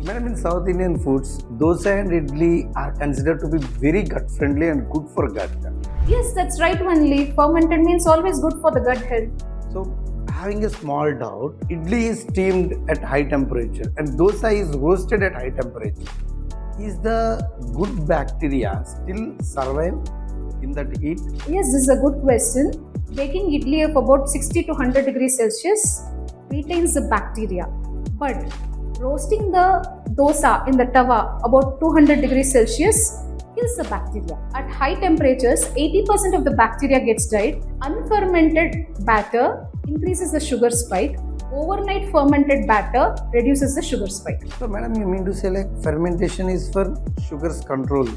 Madam, in South Indian foods, dosa and idli are considered to be very gut friendly and good for gut. Yes, that's right only. Fermented means always good for the gut health. So, having a small doubt, idli is steamed at high temperature and dosa is roasted at high temperature. Is the good bacteria still survive in that heat? Yes, this is a good question. Baking idli of about 60 to 100 degrees Celsius retains the bacteria. But roasting the dosa in the tawa about 200 degrees Celsius kills the bacteria. At high temperatures, 80% of the bacteria gets died. Unfermented batter increases the sugar spike. Overnight fermented batter reduces the sugar spike. So, madam, you mean to say like fermentation is for sugar's control?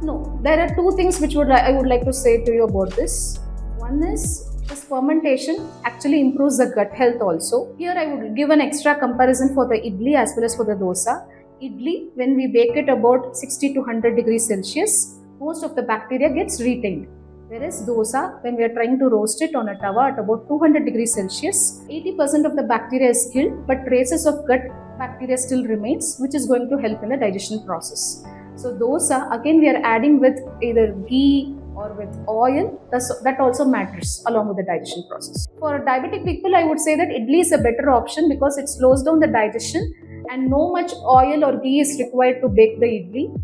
No, there are two things which I would like to say to you about this. One is this fermentation actually improves the gut health also. Here I would give an extra comparison for the idli as well as for the dosa. Idli, when we bake it about 60 to 100 degrees Celsius, most of the bacteria gets retained. Whereas dosa, when we are trying to roast it on a tawa at about 200 degrees Celsius, 80% of the bacteria is killed, but traces of gut bacteria still remains, which is going to help in the digestion process. So dosa, again we are adding with either ghee or with oil, that also matters along with the digestion process. For diabetic people, I would say that idli is a better option because it slows down the digestion and no much oil or ghee is required to bake the idli.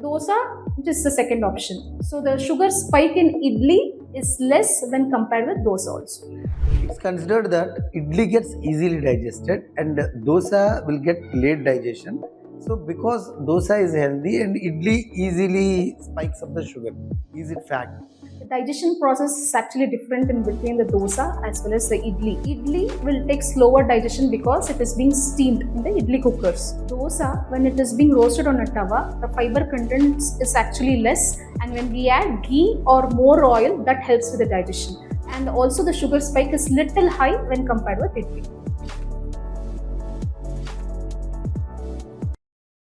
Dosa, which is the second option. So the sugar spike in idli is less when compared with dosa also. It's considered that idli gets easily digested and dosa will get late digestion. So because dosa is healthy and idli easily spikes up the sugar, is it fact? The digestion process is actually different in between the dosa as well as the idli. Idli will take slower digestion because it is being steamed in the idli cookers. Dosa, when it is being roasted on a tawa, the fiber content is actually less, and when we add ghee or more oil, that helps with the digestion. And also the sugar spike is little high when compared with idli.